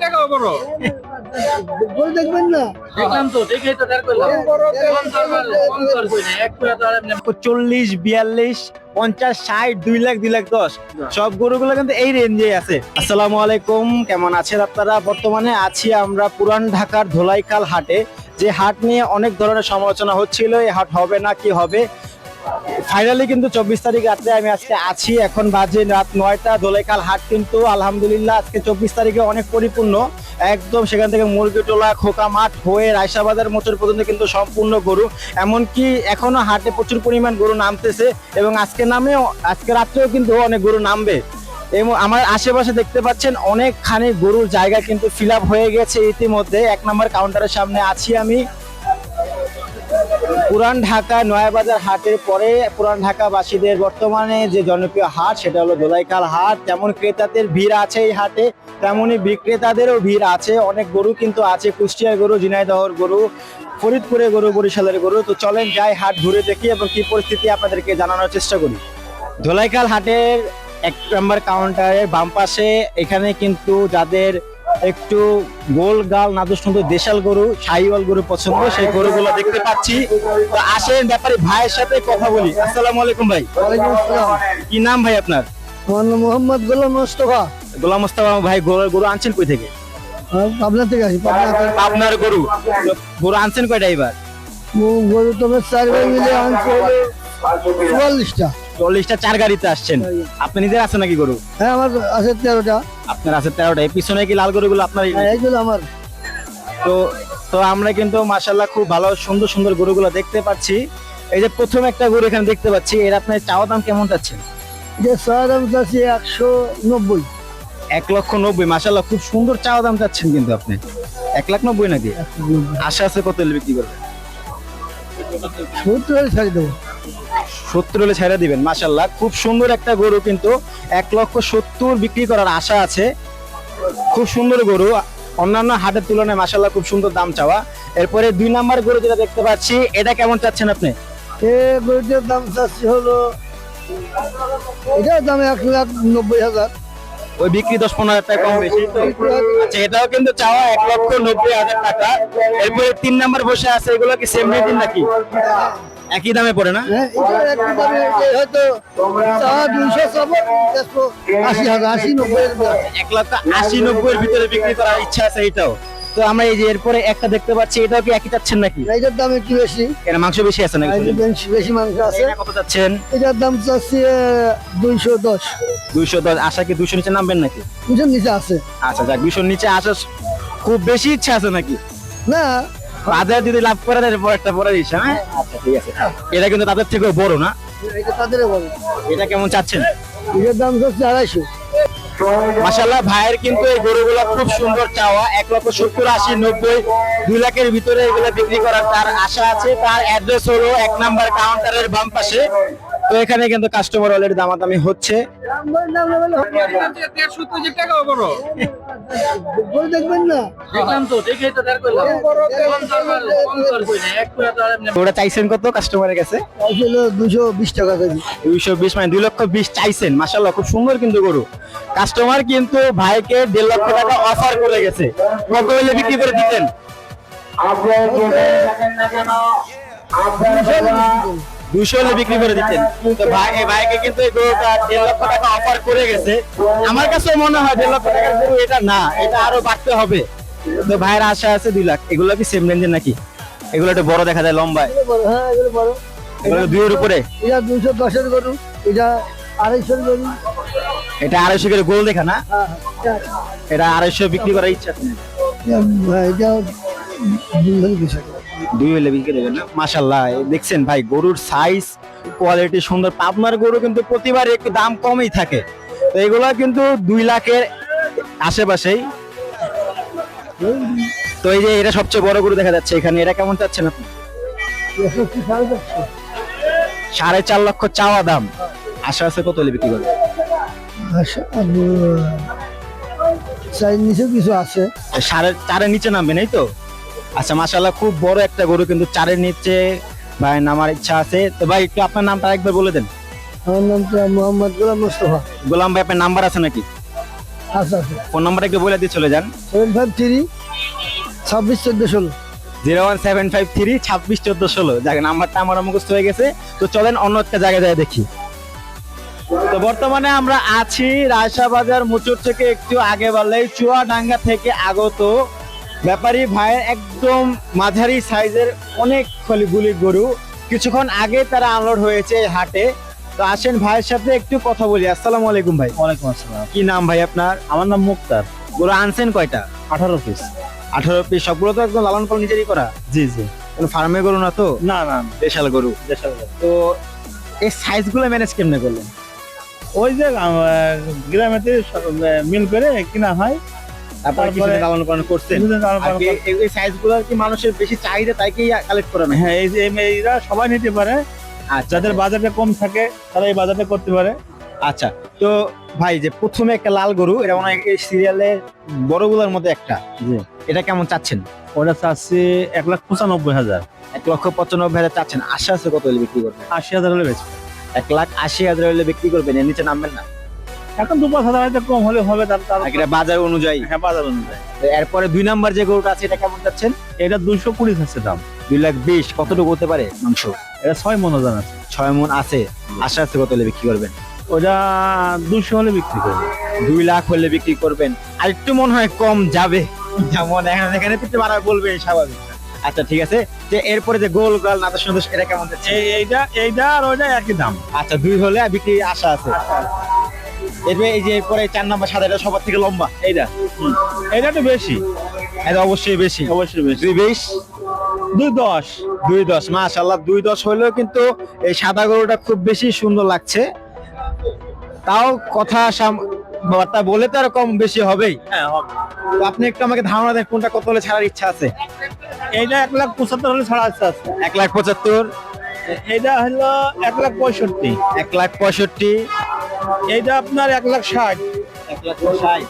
টাকা বড় দেখবেন না, দেখলাম তো, দেখেই তো বের করলাম। 40, 42, 50, 60, 2 লাখ, 2 লাখ 10 সব গরুগুলো কিন্তু এই রেঞ্জে আছে। আসসালামু আলাইকুম, কেমন আছেন আপনারা? বর্তমানে আছি আমরা পুরান ঢাকার ধোলাইখাল হাটে। যে হাট নিয়ে অনেক ধরনের সমালোচনা হচ্ছিল, এই হাট হবে না কি হবে, ফাইনালি কিন্তু 24 তারিখ রাত্রে আমি আজকে আছি। এখন বাজে রাত 9টা। ধোলাইখাল হাট কিন্তু আলহামদুলিল্লাহ আজকে 24 তারিখে অনেক পরিপূর্ণ একদম। সেখান থেকে মুরগিটোলা, খোকা মাঠ হয়ে রায়সাবাজার মোচর পর্যন্ত কিন্তু সম্পূর্ণ গরু। এমনকি এখনো হাটে প্রচুর পরিমাণ গরু নামতেছে এবং আজকে রাত্রেও কিন্তু অনেক গরু নামবে। এবং আমার আশেপাশে দেখতে পাচ্ছেন অনেকখানি গরুর জায়গা কিন্তু ফিল আপ হয়ে গেছে ইতিমধ্যে। 1 নম্বর কাউন্টারের সামনে আছি আমি। পুরান ঢাকা নয়াবাজার হাটের পরে পুরান ঢাকাবাসীদের বর্তমানে যে জনপ্রিয় হাট সেটা হলো ধোলাইখাল হাট। যেমন ক্রেতাদের ভিড় আছে এই হাটে, তেমনই বিক্রেতাদেরও ভিড় আছে। অনেক গরু কিন্তু আছে, কুষ্টিয়ার গরু, ঝিনাইদহের গরু, ফরিদপুরের গরু, বরিশালের গরু। তো চলেন যাই হাট ঘুরে দেখি এবং কি পরিস্থিতি আপনাদেরকে জানানোর চেষ্টা করি। ধোলাইখাল হাটের 1 নম্বর কাউন্টারের বাম পাশে এখানে কিন্তু যাদের একটু গোল গাল নাদু সুন্দর দেশাল গরু, শাহিওয়াল গরু পছন্দ, সেই গরুগুলো দেখতে পাচ্ছি। তো আসেন ব্যাপারী ভাইয়ের সাথে কথা বলি। আসসালামু আলাইকুম ভাই। ওয়ালাইকুম আসসালাম। কি নাম ভাই আপনার? আমার নাম মোহাম্মদ গোলাম মোস্তফা। গোলাম মোস্তফা ভাই। গরু আনছেন কই থেকে? পাবনা থেকে আসি। আপনার গরু আনছেন কয়টা এবার? গরু তোমার 4 ভাই মিলে আনছে হলো 44টা। 40টা 4 গাড়িতে আসছেন। আপনি নিজের আছেন নাকি গরু? হ্যাঁ, আমার আছে 13টা। আপনার আছে 13টা। এই পিছনে কি লাল গরুগুলো আপনারই? হ্যাঁ, এইগুলো আমার। তো তো আমরা কিন্তু মাশাআল্লাহ খুব ভালো সুন্দর সুন্দর গরুগুলো দেখতে পাচ্ছি। এই যে প্রথম একটা গরু এখানে দেখতে পাচ্ছি, এর আপনার চাওয়া দাম কেমন চাচ্ছেন? যে চাওয়া দাম চাচ্ছি 190। 1,90,000। মাশাআল্লাহ খুব সুন্দর চাওয়া দাম চাচ্ছেন কিন্তু আপনি। 1,90,000 নাকি? আশা আছে কত হলে বিক্রি করবেন? 70 হলে ছাড়ি দেবো। 70 হলে ছেড়ে দিবেন। মাশাআল্লাহ খুব সুন্দর একটা গরু, কিন্তু 1,70,000 বিক্রি করার আশা আছে। খুব সুন্দর গরু, অন্যান্য হাটের তুলনায় মাশাআল্লাহ খুব সুন্দর দাম চাওয়া। এরপরে 2 নাম্বার গরু যেটা দেখতে পাচ্ছি, এটা কেমন চাচ্ছেন আপনি? গরুটার দাম চাচ্ছি হলো, এটার দাম 1,90,000। ওই বিক্রি 10-15 হাজার টাকা কম বেশি তো। আচ্ছা, এটাও কিন্তু চাওয়া 1,90,000 টাকা। এরপরে 3 নাম্বার বসে আছে, এগুলো কি সেম রেট নাকি একই দামে পড়ে না? হ্যাঁ, এটা একটু দামে হয়তো চাওয়া 200, চাবো 80,000, 80-90 এর। 1,80,000-90,000 এর ভিতরে বিক্রি করার ইচ্ছা আছে এটাও। তো আমরা এই যে এরপরে একটা দেখতে পাচ্ছি, এটাও কি একই চাচ্ছেন নাকি? এটার দাম একটু বেশি। এটা মাংস বেশি আছে নাকি? বেশি মাংস আছে। এটা কত চাচ্ছেন? এটার দাম চাচ্ছি 210। 210। আশা কি 200 নিচে নামবেন নাকি? 200 নিচে আছে। আচ্ছা যাক, 200 নিচে আসা খুব বেশি ইচ্ছা আছে নাকি? না, বাজার যদি লাভ করে দেয় একটা বড় ইচ্ছা। হ্যাঁ আচ্ছা ঠিক আছে। এটা কিন্তু তাদের থেকেও বড় না? এটা তাদের বড়। এটা কেমন চাচ্ছেন? এটার দাম চাচ্ছি 250। মাশাআল্লাহ ভাইয়ের কিন্তু এই গরুগুলো খুব সুন্দর চাওয়া। 1,70,000, 80, 90, 2 লাখের ভিতরে এগুলো বিক্রি করার তার আশা আছে। তার অ্যাড্রেস হলো 1 নাম্বার কাউন্টারের বাম পাশে। তো এখানে কিন্তু কাস্টমার অলরেডি দামাদামি হচ্ছে। 1,70,000 টাকা বড় গরু দেখবেন না, দেখলাম তো, দেখেই তো বের করলাম। 50 ওরা চাইছেন কত কাস্টমারের কাছে? আসলে 220 টাকা কেজি। 220, মানে 2,20,000 চাইছেন। মাশাআল্লাহ খুব সুন্দর কিন্তু গরু। কাস্টমার কিন্তু ভাইকে 1.5 লক্ষ টাকা অফার করে গেছে। কত হলে বিক্রি করে দিতেন? 200 হলে বিক্রি করে দিতেন। তো ভাইকে কিন্তু এই গরুটা 1.5 লক্ষ টাকা অফার করে গেছে। আমার কাছে মনে হয় 1.5 লক্ষ টাকার গরু এটা না, এটা আরো বাড়তে হবে। তো ভাইয়ের আশা আছে 2 লাখ। এগুলো কি সেম রেঞ্জের নাকি? এগুলো একটু বড় দেখা যায়, লম্বায়। হ্যাঁ, এগুলো বড়। এগুলো 2 এর উপরে। এটা 210 এর গরু, এটা 250 এর গরু। এটা 250 করে গোল দেখা না? হ্যাঁ, এটা 250 বিক্রি করার ইচ্ছা আছে? এটা 2 হলে বিক্রি দেবেন না? মাশাআল্লাহ দেখছেন ভাই, গরুর সাইজ কোয়ালিটি সুন্দর। পাবনার গরু কিন্তু প্রতিবার একটু দাম কমই থাকে। তো এগুলো কিন্তু 2 লাখের আশেপাশেই। তো এই যে এটা সবচেয়ে বড় গরু দেখা যাচ্ছে এখানে, এটা কেমন চাচ্ছেন আপনি? 4.5 লক্ষ চাওয়া দাম। আশা আছে কত হলে বিক্রি করবেন? নিচে কিছু আছে। 4.5 নিচে নামবেন এই তো? আচ্ছা মাশাআল্লাহ খুব বড় একটা গরু, কিন্তু 4 নিচে ভাই নামার ইচ্ছা আছে। তো ভাই একটু আপনার নামটা একবার বলে দেন। আমার নামটা মোহাম্মদ গোলাম মোস্তফা। গোলাম ভাই, আপনার নাম্বার আছে নাকি? আচ্ছা আচ্ছা ফোন নাম্বারটা একটু বলে দিয়ে চলে যান। 753 26 14 16। 01753 26 14 16। যাক, নাম্বারটা আমার মুখস্থ হয়ে গেছে। তো চলেন অন্য একটা জায়গায় যায় দেখি। তো বর্তমানে আমরা আছি রায়শাবাজার মুচুর থেকে একটু আগে বাড়লেই চুয়াডাঙ্গা থেকে আগত ব্যাপারী ভাইয়ের একদম মাঝারি সাইজের অনেক গুলি গরু কিছুক্ষণ আগে তারা আনলোড হয়েছে এই হাটে। তো আসেন ভাইয়ের সাথে একটু কথা বলি। আসসালামু আলাইকুম ভাই। ওয়ালাইকুম আসসালাম। কি নাম ভাই আপনার? আমার নাম মুক্তার। গরু আনছেন কয়টা? 18 পিস। 18 পিস। সবগুলো তো একদম লালন পালন নিজেরই করা? জি জি। কোনো ফার্মে গরু না তো? না না, দেশাল গরু। দেশাল। তো এই সাইজগুলো ম্যানেজ কেমনে করলেন? ওই যে গ্রামেতে মিল করে কিনা হয়, তারপরে তারপরে কিছু লালন পালন করছেন? কিছুদিন লালন পালন আর এই সাইজগুলো কি মানুষের বেশি চাহিদা তাই কি কালেক্ট করে না? হ্যাঁ, এই যে এরা সবাই নিতে পারে। আচ্ছা, যাদের বাজারটা কম থাকে তারা এই বাজারটা করতে পারে। আচ্ছা। তো ভাই যে প্রথমে একটা লাল গরু, এটা মনে হয় এই সিরিয়ালের বড়গুলোর মধ্যে একটা, জি। এটা কেমন চাচ্ছেন? ওটা চাচ্ছি 1,95,000। 1,95,000 চাচ্ছেন। আশা আছে কত হলে বিক্রি করবেন? 80,000 হলে বেচবো। 1,80,000 হলে বিক্রি করবেন, এর নিচে নামবেন না? এখন 2-5,000 হয়তো কম হলে হবে। তার এটা বাজার অনুযায়ী। হ্যাঁ, বাজার অনুযায়ী। এরপরে 2 নাম্বার যে গরুটা আছে এটা কেমন চাচ্ছেন? এটা 220 আছে দাম। 2,20,000। কতটুকু হতে পারে মাংস? এটা 6 মন ওজন আছে। 6 মণ আছে। আশা আছে কত হলে বিক্রি করবেন? ওটা 200 হলে বিক্রি করবে। 2 লাখ হলে বিক্রি করবেন। আর একটু মনে হয় কম যাবে, যেমন এখানে একটু বাড়া বলবে স্বাভাবিক। আচ্ছা ঠিক আছে। যে এরপরে যে গোল গাল নাতা সুন্দর এটা কেমন যাচ্ছে? এইটা আর ওইটা একই দাম। আচ্ছা 2 হলে বিক্রি আশা আছে। এরপরে এই যে এরপরে 4 নাম্বার সাদা, এটা সবার থেকে লম্বা এইটা। এইটা একটু বেশি। এটা অবশ্যই বেশি। অবশ্যই বেশি। 2,20,000। 210। 2,10,000 মাশাআল্লাহ। 2,10,000 হলেও কিন্তু এই সাদা গরুটা খুব বেশি সুন্দর লাগছে। তাও কথা বার্তা বলে তো আর কম বেশি হবেই। হ্যাঁ হবে। তো আপনি একটু আমাকে ধারণা দেন কোনটা কত হলে ছাড়ার ইচ্ছা আছে? এইটা 1,75,000 হলে ছাড়া আছে। 1,75,000। এইটা হলো 1,65,000। 1,65,000। এইটা আপনার 1,60,000। 1,60,000।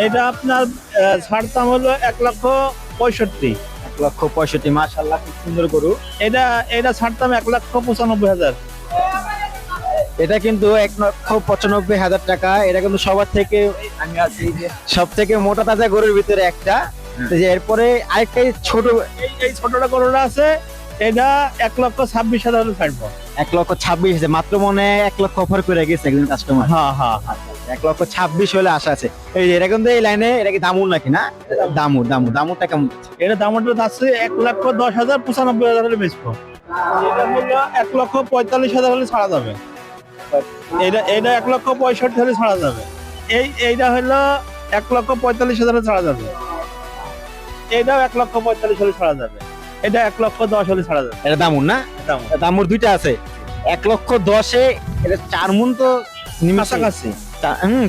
এইটা আপনার ছাড় দাম হলো 1,65,000। 1,65,000 মাশাআল্লাহ, খুব সুন্দর গরু। এটা ছাড় দাম 1,95,000। এটা কিন্তু 1,95,000 টাকা। এটা কিন্তু সবার থেকে আমি আছি সব থেকে মোটা তাজা গরুর ভিতরে একটা। তো যে এরপরে আরেকটা ছোট, এই ছোটটা গরুটা আছে, এটা 1,26,000 হলে ছাড়বো। 1,26,000 মাত্র মনে হয় 1 লক্ষ অফার করে গেছে একজন কাস্টমার। হ্যাঁ হ্যাঁ। 1,26,000 হলে আশা আছে। এই যে এটা কিন্তু এই লাইনে এটা কি দামুর নাকি না? দামুরটা কেমন? এটা দাম আছে 1,10,000, 95,000 হলে বেচবো। এটা হলো 1,45,000 হলে ছাড়া যাবে। এটা 1,65,000 হলে ছাড়া যাবে। এইটা হলো 1,45,000 হলে ছাড়া যাবে। এইটাও 1,45,000 হলে ছাড়া যাবে। এটা 1,10,000 হলে ছাড়া যাবে। এটা দামুর না? দামুর দুইটা আছে। 1,10,000 এটা 4 মণ তো কাছাকাছি।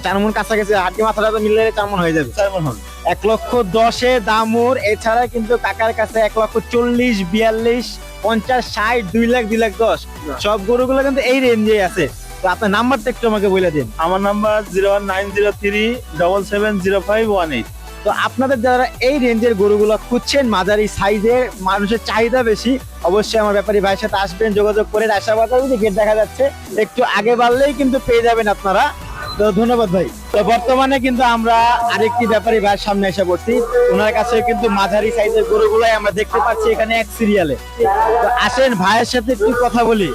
4 মণ কাছাকাছি। হাড্ডি মাথাটা তো মিললে 4 মণ হয়ে যাবে। 4 মণ হবে। 1,10,000 দামুর। এছাড়া কিন্তু কাকার কাছে 1,40,000, 42, 50, 60, 2 লাখ, 2,10,000 সব গরুগুলো কিন্তু এই রেঞ্জে আছে। তো আপনার নাম্বারটা একটু আমাকে বলে দিন। আমার নাম্বার 01903770518। তো আপনাদের যারা এই রেঞ্জের গরুগুলো খুঁজছেন, মাঝারি সাইজের, মানুষের চাহিদা বেশি, অবশ্যই আমার ব্যাপারী ভাইয়ের সাথে আসবেন, যোগাযোগ করে রায়শাবাজার যে গেট দেখা যাচ্ছে একটু আগে বাড়লেই কিন্তু পেয়ে যাবেন আপনারা। তো ধন্যবাদ ভাই। তো বর্তমানে কিন্তু আমরা আরেকটি ব্যাপারী ভাইয়ের সামনে এসে পড়ছি। ওনার কাছে কিন্তু মাঝারি সাইজের গরুগুলাই আমরা দেখতে পাচ্ছি এখানে এক সিরিয়ালে। তো আসেন ভাইয়ের সাথে একটু কথা বলি।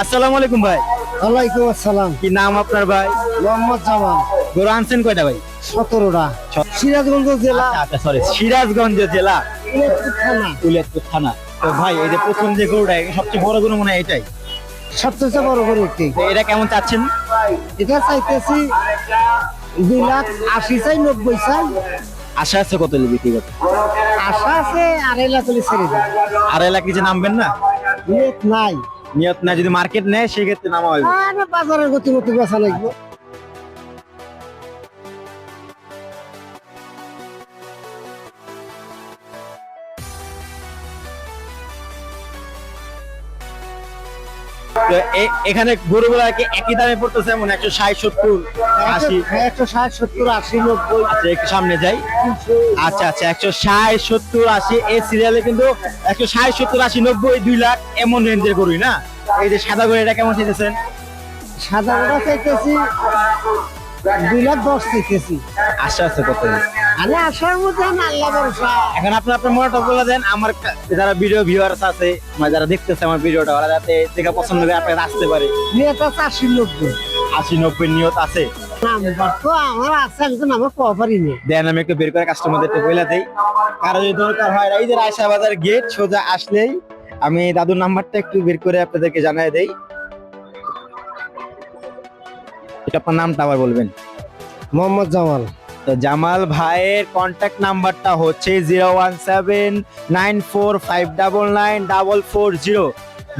আসসালামু আলাইকুম ভাই। ওয়ালাইকুম আসসালাম। কি নাম আপনার ভাই? মোহাম্মদ জামান। গরু আনছেন কয়টা ভাই? 17টা। সিরাজগঞ্জ জেলা, আচ্ছা সরি, সিরাজগঞ্জ জেলা, উলিয়ারপুর থানা। উলিয়ারপুর থানা। তো ভাই এই যে প্রথম যে গরুটা, সবচেয়ে বড় গরু মনে হয় এটাই। সবচেয়ে বড় গরু একটি। তো এটা কেমন চাচ্ছেন? এটা চাইতেছি 2,80,000 চাই, 90 চাই। আশা আছে কত হলে বিক্রি করতে? আশা আছে 2.5 লাখ হলে ছেড়ে দেয়। 2.5 লাখ নিচে নামবেন না? নিয়ত নাই। নিয়ত না, যদি মার্কেট নেয় সেক্ষেত্রে নামা হবে। আরে বাজারের গতিমতি বেচা লাগবে। তো এখানে গরুগুলো কি একই দামে পড়তেছে? এমন 160, 70, 80? 160, 70, 80, 90। আচ্ছা একটু সামনে যাই। আচ্ছা 160, 70, 80 এই সিরিয়ালে কিন্তু 160, 70, 80, 90, 2 লাখ এমন রেঞ্জের গরুই না? এই যে সাদা গরু, এটা কেমন চাইতেছেন? সাদা গরু চাইতেছি 2,10,000 চাইতেছি। আশা আছে কত? আমি আসার মধ্যে আল্লাহ ভরসা। এখন আপনি আপনার মনটা বলে দেন, আমার যারা ভিডিও ভিউয়ার্স আছে, মানে যারা দেখতেছে আমার ভিডিওটা, ওরা যাতে দেখে পছন্দ করে আপনার আসতে পারে। 2,80,90 80-90 নিয়ত আছে। নাম্বার তো আমার আছে, আমি তো নাম্বার পাওয়া পারিনি। দেন আমি একটু বের করে কাস্টমারদের একটু বলে দেই, কারো যদি দরকার হয় এই যে রায়সা বাজার গেট সোজা আসলেই আমি দাদুর নাম্বারটা একটু বের করে আপনাদেরকে জানাই দেই। এটা আপনার নামটা আবার বলবেন। মোহাম্মদ জামাল। তো জামাল ভাইয়ের কন্ট্যাক্ট নাম্বারটা হচ্ছে 01794599440।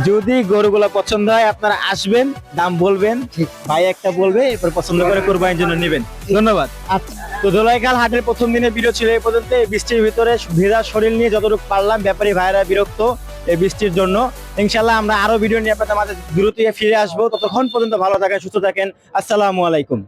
যদি গরুগুলো পছন্দ হয় আপনারা আসবেন, দাম বলবেন, ঠিক ভাই একটা বলবে, এরপর পছন্দ করে কোরবানির জন্য নেবেন। ধন্যবাদ। আচ্ছা, তো ধোলাইখাল হাটের প্রথম দিনের ভিডিও ছিল এই পর্যন্ত। এই বৃষ্টির ভিতরে ভেজা শরীর নিয়ে যতটুকু পারলাম, ব্যাপারী ভাইয়েরা বিরক্ত এই বৃষ্টির জন্য। ইনশাল্লাহ আমরা আরো ভিডিও নিয়ে আপনাদের মাঝে দ্রুত ফিরে আসবো। ততক্ষণ পর্যন্ত ভালো থাকেন, সুস্থ থাকেন। আসসালামু আলাইকুম।